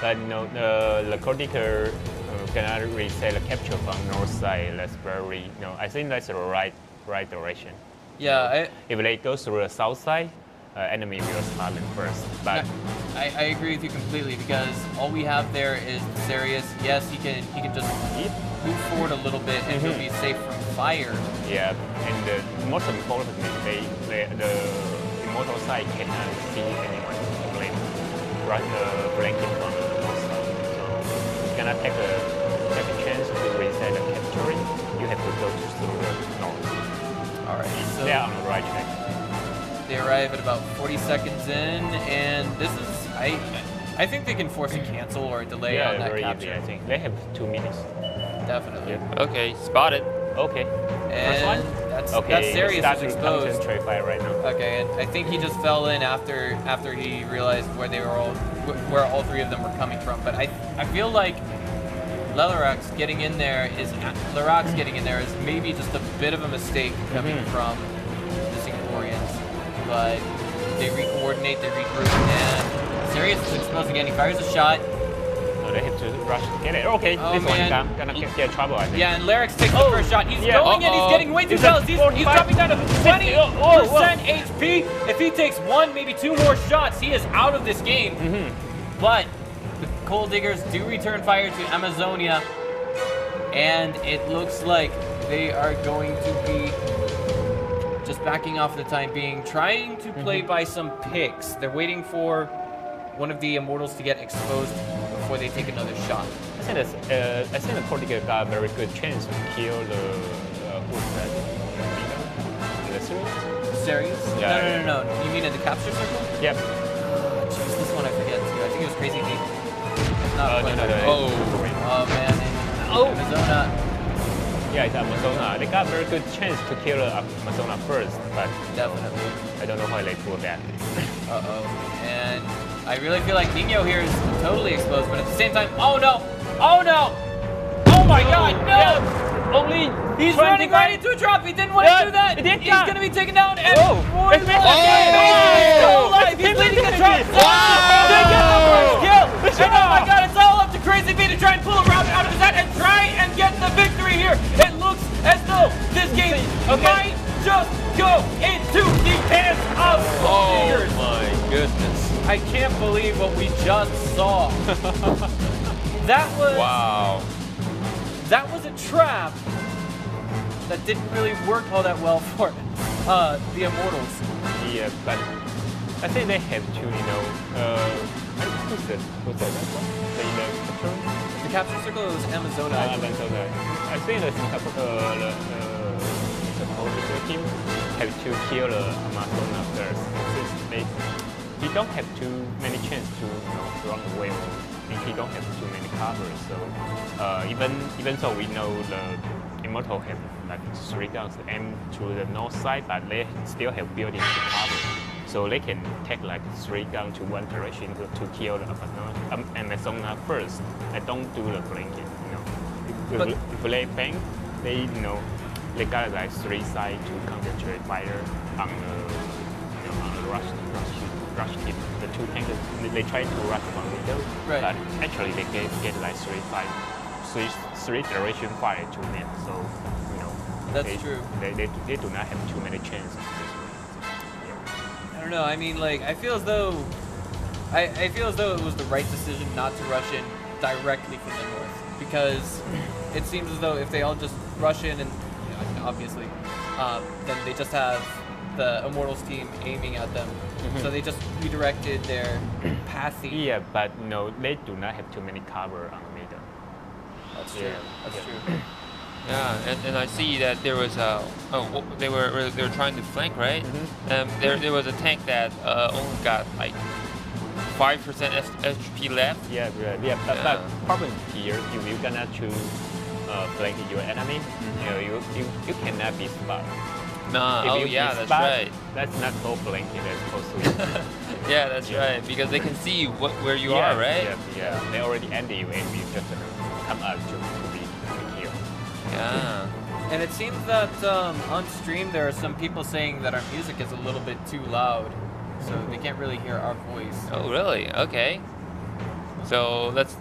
But no, the coordinator cannot reset the capture from north side. That's very, I think that's the right direction. Yeah, if they go through the south side, enemy will start them first. But I agree with you completely because all we have there is Serious. Yes, he can just move forward a little bit and he'll be safe from fire. Yeah, and the most importantly, the immortal side cannot see anyone run the blanket from the north side. So you cannot take a chance to reset the capturing. You have to go through the north. All right, so they are on the right track. They arrive at about 40 seconds in, and this is I think they can force a cancel or a delay on that capture. Easy, I think they have 2 minutes. Definitely. Yeah. Okay, spotted. Okay. And first one. That's Serious Start exposed. concentrate fire right now. Okay, and I think he just fell in after he realized where all three of them were coming from. But I feel like Lerax getting in there is maybe just a bit of a mistake coming from the Singaporeans. But they re-coordinate, they regroup, and Serious is exposed again. He fires a shot. So they have to rush to get it. Okay, this one gonna get trouble, I think. Yeah, and Lerax takes the first shot. He's going in, he's getting way too close. He's dropping down to 20% HP. If he takes 1, maybe 2 more shots, he is out of this game. But the Coal Diggers do return fire to Amazonia, and it looks like they are going to be just backing off for the time being, trying to play by some picks. They're waiting for one of the Immortals to get exposed before they take another shot. I think the Portugal got a very good chance to kill the who's that? The Serious? Yeah, No. You mean in the capture circle? Yep. Jeez, this one I forget too. I think it was Crazy D. No. Oh man. Arizona. Yeah, it's Amazona. They got a very good chance to kill Amazona first, but definitely. I don't know why they pulled that. And I really feel like Nino here is totally exposed, but at the same time, oh no! Oh my God, no! Yeah. Only he's running right into a drop. He didn't want to do that. He's gonna be taken down. And still alive. He's leading the drop. They get the first kill. And oh my God, it's all up to Crazy B to try and pull a round out of his head and try and get the victory here. It looks as though this game might just go into the hands of Tigers. Oh my goodness. I can't believe what we just saw. That was a trap that didn't really work all that well for the Immortals. Yeah, but I think they have to, who's that one? The capture circle was Amazona. Amazona. I think the team have to kill the Amazona first. Since he don't have too many chance to run away. He don't have too many covers. So even so, we know the Immortal have like 3 guns aimed to the north side, but they still have buildings to cover. So they can take like 3 guns to one direction to kill the Amazona first. And don't do the blanket. If they bang, they got like 3 sides to concentrate fire on the rush team. The 2 tanks, they try to rush from middle, but actually they get like 3 direction fire to them. So that's true. They do not have too many chances. I don't know. I mean, like I feel as though it was the right decision not to rush in directly from the north, because it seems as though if they all just rush in and obviously, then they just have the Immortals team aiming at them. So they just redirected their passing. Yeah, but no, they do not have too many cover on the middle. That's true. That's true. Yeah, and I see that there was they were trying to flank, right? There was a tank that only got like 5% HP left. Yeah. But problem here, if you cannot choose flank your enemy, you cannot be spot. Nah, that's right. That's not so flanking, that's supposed to. Yeah, that's right, because they can see where you are, right? Yeah. They already ended you and you just come up to be killed. Yeah. And it seems that on stream there are some people saying that our music is a little bit too loud, so they can't really hear our voice. Oh, really? Okay. So let's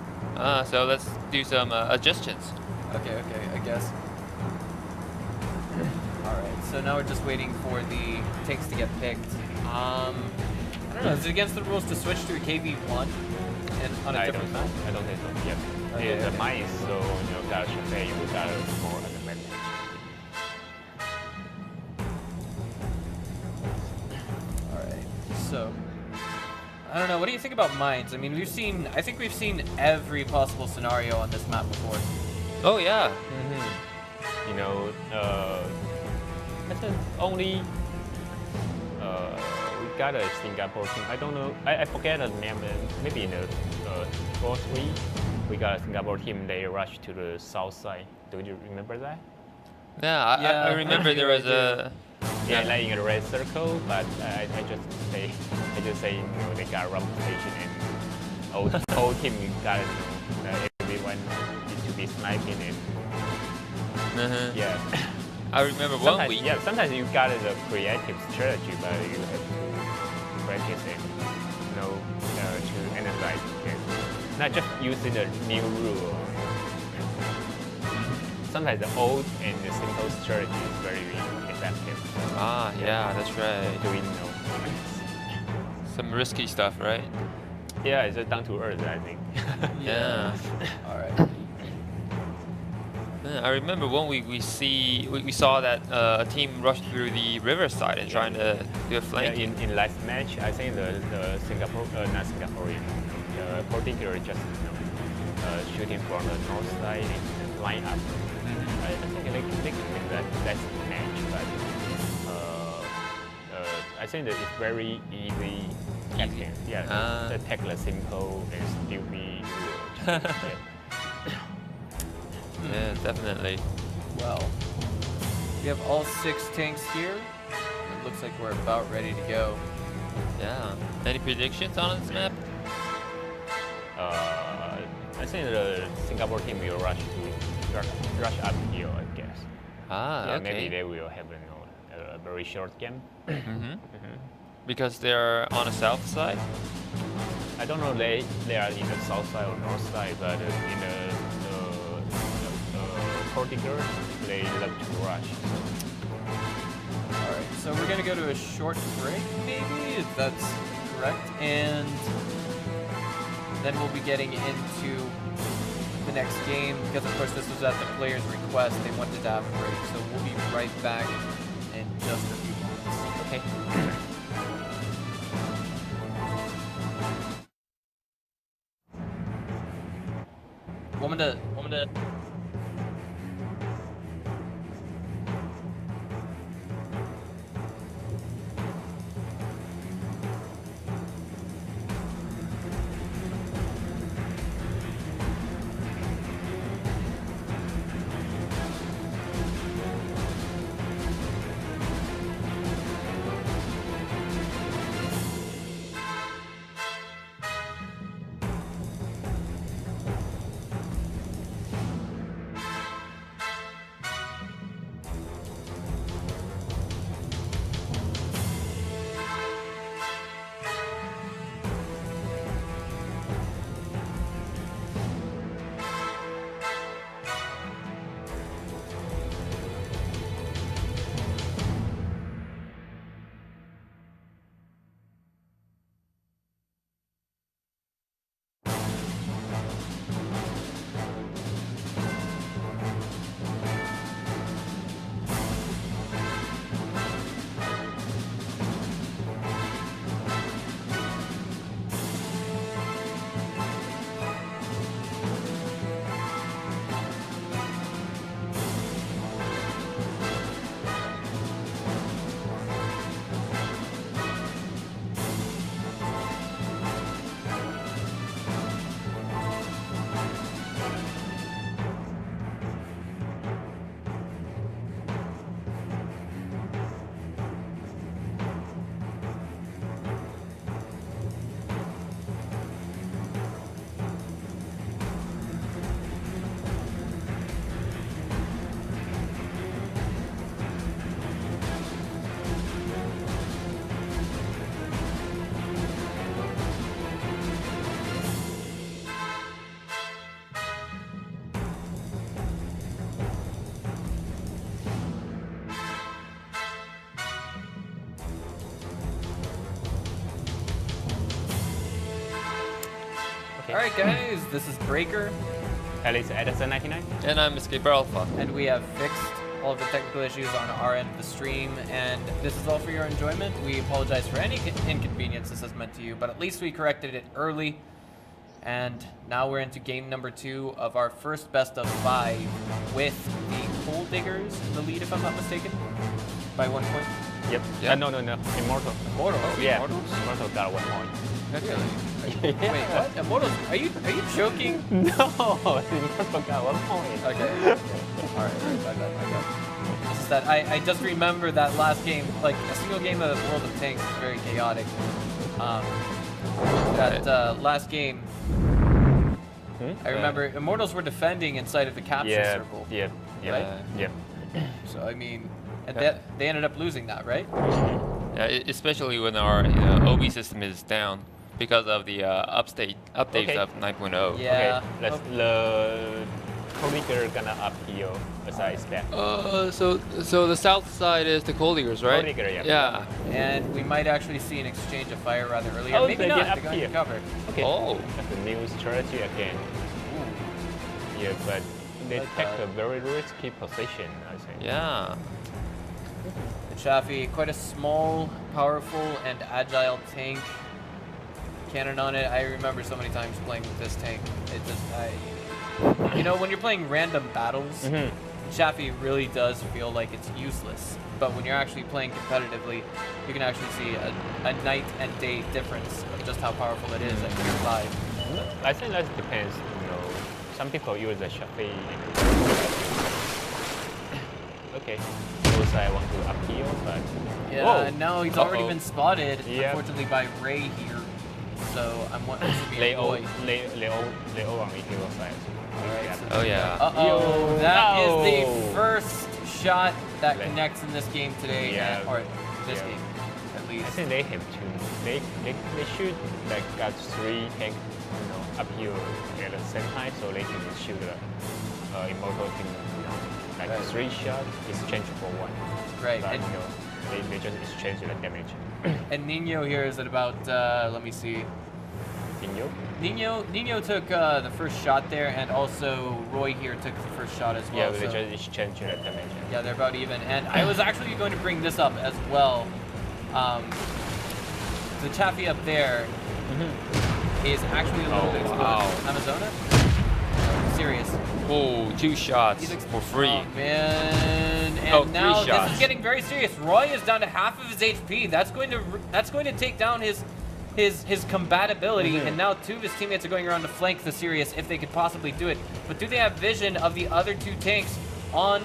do some adjustments. Okay, I guess. Alright, so now we're just waiting for the tanks to get picked. I don't know, is it against the rules to switch to a KV1 and on a different map? I don't think so. Yes. Okay, The okay. mine is so gotta say you got more advantage. Alright, so I don't know, what do you think about mines? I mean, I think we've seen every possible scenario on this map before. Oh yeah. You know, I think only we got a Singapore team. I don't know. I forget the name. Maybe in the 4-3, we got a Singapore team. They rushed to the south side. Do you remember that? Yeah, I remember there was a. Yeah, like in a red circle. But I just say they got wrong station and whole team got everyone need to be sniping and. Yeah. I remember one Sometimes, week. yeah, sometimes you got a creative strategy, but you have to practice it, to analyze it. Not just using the new rule. Sometimes the old and the simple strategy is very effective. Ah, yeah, that's right. Doing Some risky stuff, right? yeah, it's just down to earth, I think. Yeah. Alright. Yeah, I remember one week we saw that a team rushed through the riverside and trying to do a flank. Yeah, in last match, I think the Singapore, not Singaporean, particularly just shooting from the north side and line up. I think they can win that match, but I think that it's very easy. Easy. Yeah, the take the simple and still be good. Yeah, definitely. Well, we have all 6 tanks here. It looks like we're about ready to go. Yeah. Any predictions on this map? I think the Singapore team will rush up here, I guess. Ah, Yeah, okay. maybe they will have a very short game. Because they're on the south side? I don't know they are in the south side or north side, but in the particular, they love to rush. Alright, so we're gonna go to a short break, maybe, if that's correct, and then we'll be getting into the next game, because of course this was at the players' request, they wanted to have a break, so we'll be right back in just a few moments. Okay. 我们的 Okay. All right, guys, this is Breaker, Alice Edison 99. And I'm Escaper Alpha. and we have fixed all of the technical issues on our end of the stream, and this is all for your enjoyment. We apologize for any inconvenience this has meant to you, but at least we corrected it early. And now we're into game number 2 of our first best of 5 with the Coal Diggers in the lead, if I'm not mistaken, by 1 point. Yep. Yep. No. Immortal. Immortal. Oh, Yeah. Immortals? Immortal got 1 point. Really? Yeah. Wait, what? Immortals? Are you joking? No, Immortal got 1 point. Okay. All right. My bad. It's just that I just remember that last game, like a single game of World of Tanks is very chaotic. That last game, I remember Immortals were defending inside of the capture circle. Yeah. Right? Yeah. So I mean, and Yeah. they ended up losing that, right? Yeah, especially when our OB system is down because of the updates Okay. of 9.0. Yeah. Okay. Let's the Coligger gonna appeal as I expect. So the south side is the Coal Diggers, right? Coal Digger, yeah. Yeah. And we might actually see an exchange of fire rather early. Oh, Or maybe they not. did They're going to appeal. cover. Okay. Oh. That's a new strategy again. Yeah, but they Like take that. a very risky position, I think. Yeah. The Chaffee, quite a small, powerful, and agile tank. Cannon on it. I remember so many times playing with this tank. It just, you know, when you're playing random battles, Chaffee really does feel like it's useless. But when you're actually playing competitively, you can actually see a night and day difference of just how powerful it is at tier 5. I think that depends. You know, some people use the Shafi. Okay. Also, I want to appeal, but Yeah, Whoa. and now he's already Uh-oh. been spotted, Yeah. unfortunately, by Ray here. So I'm wanting to be a Leo boy. on hero side. Alright, so Oh yeah. Uh-oh, Yo, that is no. the first shot that Like- connects in this game today, Yeah. or this Yeah. game, at I least. think they have to. They should like got 3 tank, you know, appeal at the same time, so they can shoot the immortal thing, you know, like Right. 3 shots exchange for 1. Right, But, and- you know, they just exchange the damage. And Nino here is at about, let me see. Inyo? Nino took the first shot there, and also Roy here took the first shot as well. Yeah, they so- just exchange the damage. Yeah, they're about even. And I was actually going to bring this up as well. The Chaffee up there is actually a little Oh, bit exposed. wow. Amazona? Serious. Oh, 2 shots He's for free. Oh, man. And Oh, 3 now this shots. is getting very serious. Roy is down to half of his HP. That's going to take down his compatibility, and now 2 of his teammates are going around to flank the Sirius if they could possibly do it. But do they have vision of the other 2 tanks on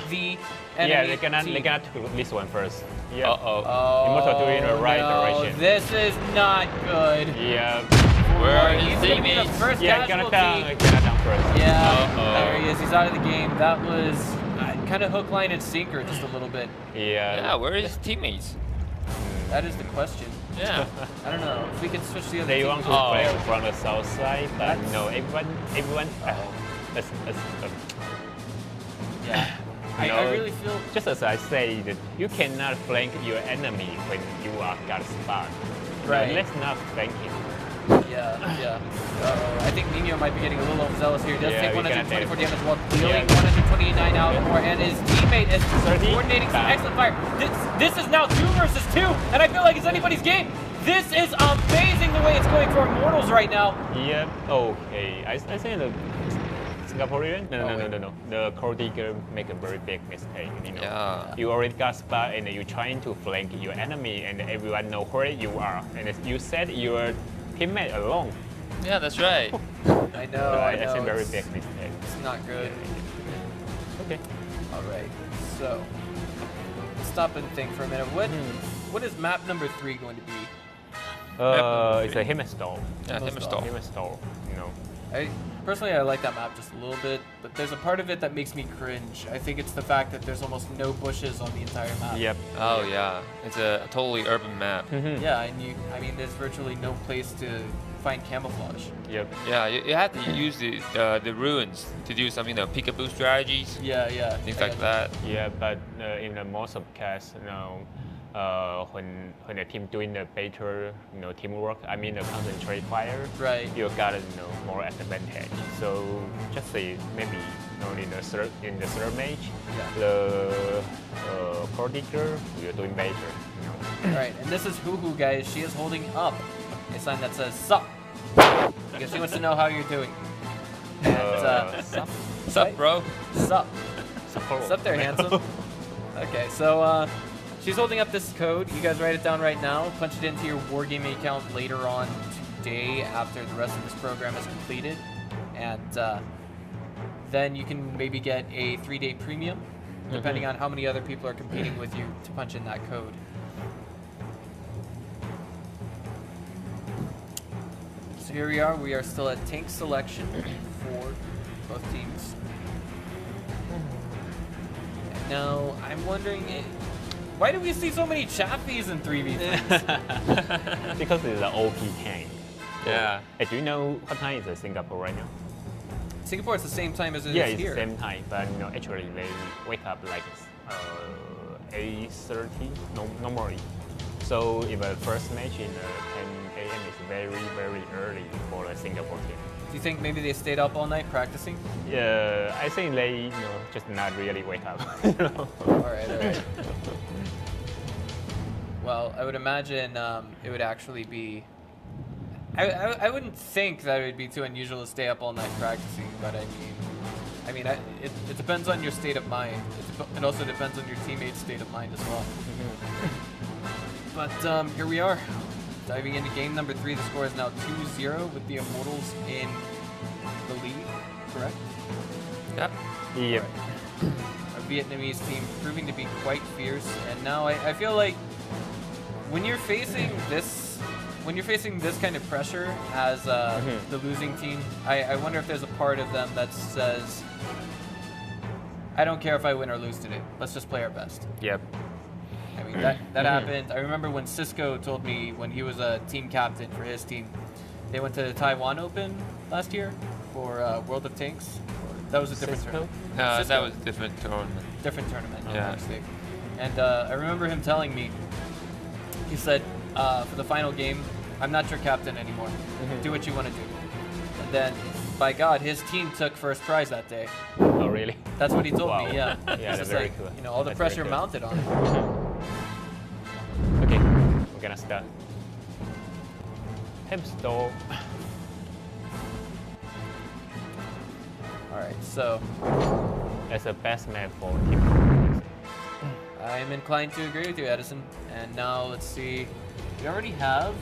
the enemy Yeah, team? they cannot do this one first. Yeah. Uh-oh. Oh, Immortal doing the right no, direction. This is not good. Yeah. Where are He's his gonna be the teammates? first Yeah, casualty. cannot down first. Yeah, Uh-oh. there he is. He's out of the game. That was kind of hook, line, and sinker just a little bit. Yeah, where are his teammates? That is the question. Yeah. I don't know. If we could switch the other They team want to Oh. play from the south side, but That's- no, everyone. Yeah. I No. really feel... Just as I said, you cannot flank your enemy when you are got spot. Right. Let's not flank him. Yeah. Uh-oh. I think Nino might be getting a little overzealous here. He does Yeah, take we gotta 124 take- damage while dealing Yeah. 129 out Yeah. more, and his teammate is 30. coordinating some Bam. excellent fire. This is now 2 versus 2, and I feel like it's anybody's game. This is amazing the way it's going for Immortals right now. Yep. Okay. I think the Singaporean. No. The Coal Digger make a very big mistake. You know. Yeah. You already got spot and you're trying to flank your enemy, and everyone know where you are, and you set your teammate alone. Yeah, that's right. I know. I think very it's- big mistake. It's not good. Okay. All right, so let's stop and think for a minute. What is map number 3 going to be? It's a Himmelstall. Yeah, Himmelstall. Himmelstall. You know. Personally, I like that map just a little bit, but there's a part of it that makes me cringe. I think it's the fact that there's almost no bushes on the entire map. Yep. Oh yeah, it's a totally urban map. Yeah, and there's virtually no place to find camouflage. Yep. Yeah, you have to use the ruins to do some peekaboo strategies, Yeah. things I like got that. Yeah, but in the most of cases, when the team doing the better teamwork, I mean the concentrate fire, Right. you got more advantage. So just say maybe in the third match, Yeah. the Prodiger you're doing better. All right, and this is Hoo, guys. She is holding up a sign that says "Sup," because she wants to know how you're doing. And Sup? Sup, bro? Sup. Support. Sup there, handsome. Okay, so she's holding up this code. You guys write it down right now. Punch it into your Wargaming account later on today after the rest of this program is completed. And then you can maybe get a 3-day premium, depending on how many other people are competing with you to punch in that code. So here we are still at tank selection for both teams. And now I'm wondering, why do we see so many Chaffies in 3v3s? Because it's an OP tank. Yeah. Hey, do you know what time is Singapore right now? Singapore is the same time as it Yeah, is it's here. the same time, but actually they wake up like 8:30 normally. So if the first match in 10 a.m. is very, very early for the Singapore team. Do you think maybe they stayed up all night practicing? Yeah, I think they just not really wake up. All right. Well, I would imagine it would actually be. I wouldn't think that it would be too unusual to stay up all night practicing, but it depends on your state of mind. It also depends on your teammates' state of mind as well. But here we are, diving into game number 3. The score is now 2-0 with the Immortals in the lead, correct? Yep. Yep. A Vietnamese team proving to be quite fierce, and now I feel like when you're facing this kind of pressure as the losing team, I wonder if there's a part of them that says, I don't care if I win or lose today. Let's just play our best. Yep. I mean, that happened. I remember when Cisco told me when he was a team captain for his team, they went to the Taiwan Open last year for World of Tanks. That was a different Cisco? tournament. No, Cisco. that was a different tournament. Different tournament, Yeah. my mistake. And I remember him telling me, he said, for the final game, I'm not your captain anymore. Do what you want to do. And then, by God, his team took first prize that day. Oh, really? That's what he told Wow. me, yeah. Yeah, It's that's just very like, cool. all the That's very pressure cool. mounted on him. Okay, we're gonna start. Hempstall. All right, so That's the best map for team. I'm inclined to agree with you, Edison. And now let's see. We already have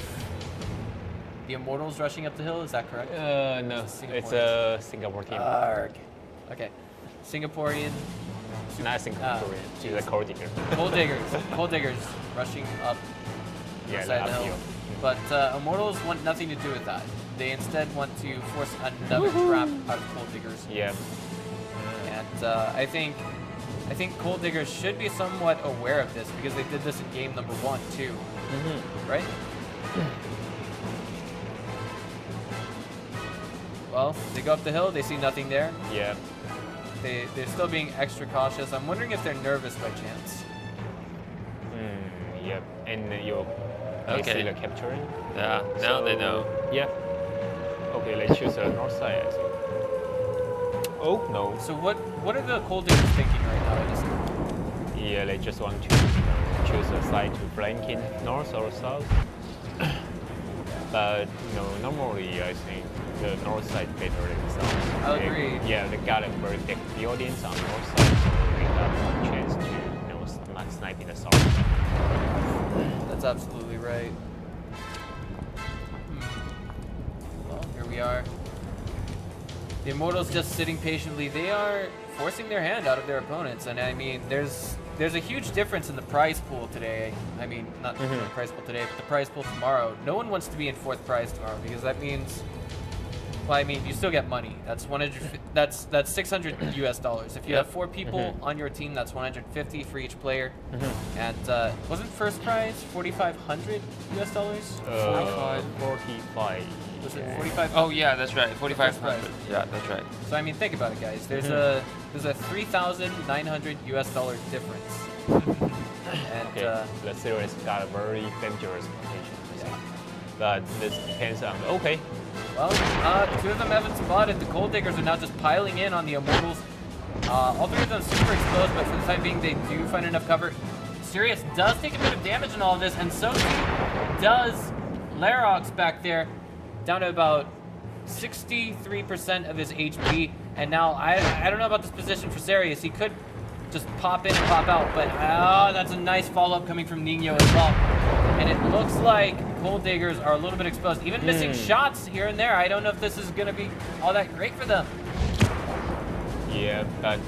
the Immortals rushing up the hill. Is that correct? No, it's a Singapore team. Arg. Okay. Singaporean. Not Singaporean. She's a cold digger. Cold diggers rushing up Yeah, the side of the uphill. hill. But Immortals want nothing to do with that. They instead want to force another trap out of Cold Diggers. Yeah. And I think Cold Diggers should be somewhat aware of this because they did this in game number 1 too, right? Well, they go up the hill, they see nothing there. Yeah. They're still being extra cautious. I'm wondering if they're nervous by chance. Yep. And you Okay. see the capturing. Yeah, now they know. Yeah. Okay, let's choose the north side. I think. Oh no. So what are the Cold Diggers thinking right now, Edison? Yeah, they just want to choose a side to flank in north or south. But normally I think the north side better than south. I'll agree. Yeah, they got a very big buildings on north side, so we have a chance to not snipe in the south. That's absolutely right. Well, here we are. The Immortals just sitting patiently. They are forcing their hand out of their opponents, and I mean, there's a huge difference in the prize pool today. I mean, not the prize pool today, but the prize pool tomorrow. No one wants to be in 4th prize tomorrow because that means, well, I mean, you still get money. That's that's $600 US. If you have 4 people on your team, that's 150 for each player. And wasn't first prize $4,500 US? 45. Was it 45? Oh yeah, that's right. 4,500. prize. Yeah, that's right. So I mean, think about it, guys. There's a $3,900 US difference. And Okay. The series got a very dangerous position. But this depends on. Okay. well, two of them haven't spotted. The Gold Diggers are now just piling in on the Immortals. All three of them super exposed, but for the time being, they do find enough cover. Sirius does take a bit of damage in all of this, and so too does Larox back there, down to about 63% of his HP. And now, I don't know about this position for Sirius. He could just pop in and pop out, but that's a nice follow-up coming from Nino as well. And it looks like Gold Diggers are a little bit exposed, even missing shots here and there. I don't know if this is going to be all that great for them. Yeah, but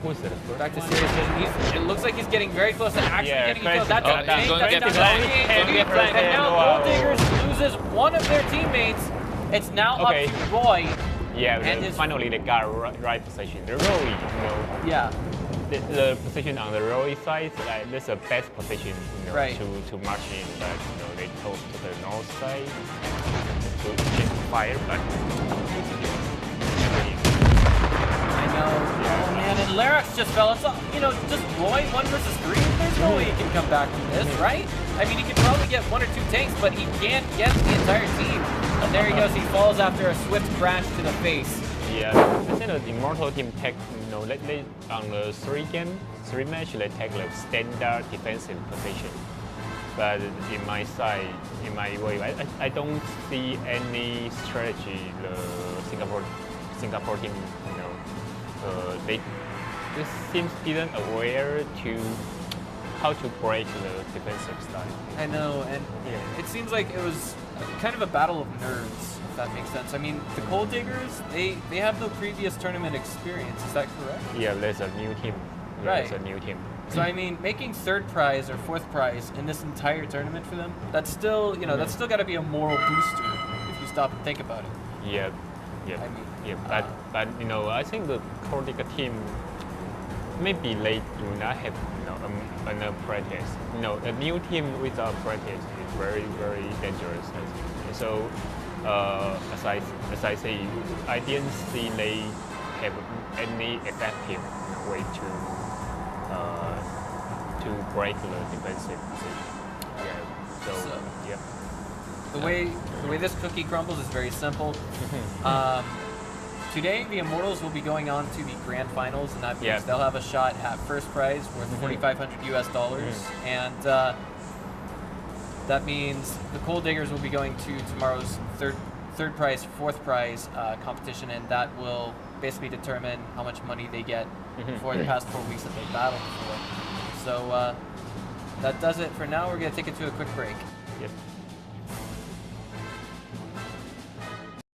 who's the first Back to one? Sirius Vision. It looks like he's getting very close to actually getting killed. That's Oh, a tank. going to That's get down flanked. to 38. And now Gold Diggers loses one of their teammates. It's now up to Roy. Yeah, and finally they got right position. The Roy, Yeah. the position on the Roy side, like this is the best position, Right. to march in. But they took to the north side to get fire, but I know. Oh man, and Larox just fell. It's just Roy 1 versus 3. There's no way he can come back from this, right? I mean, he could probably get 1 or 2 tanks, but he can't get the entire team. And there he goes. He falls after a swift crash to the face. yeah, I think the Immortal team take, lately on the 3 match, they take the standard defensive position. But in my side, in my way, I don't see any strategy. The Singapore team, they just seems didn't aware to how to break the defensive style. I know, and it seems like it was kind of a battle of nerds, if that makes sense. I mean, the Gold Diggers, they have no previous tournament experience. Is that correct? Yeah, there's a new team. There's a new team. So I mean, making 3rd prize or 4th prize in this entire tournament for them, that's still, that's still got to be a moral booster if you stop and think about it. Yeah. I mean, but I think the Cordica team maybe they do not have enough practice. A new team without practice is very, very dangerous. So as I say, I didn't see they have any effective way to break the defensive position. The way this cookie crumbles is very simple. Today, the Immortals will be going on to the grand finals, and that means they'll have a shot at first prize worth $4,500 US, and that means the Gold Diggers will be going to tomorrow's third prize, 4th prize competition, and that will basically determine how much money they get for the past 4 weeks that they battled for. So that does it for now. We're going to take it to a quick break. Yep.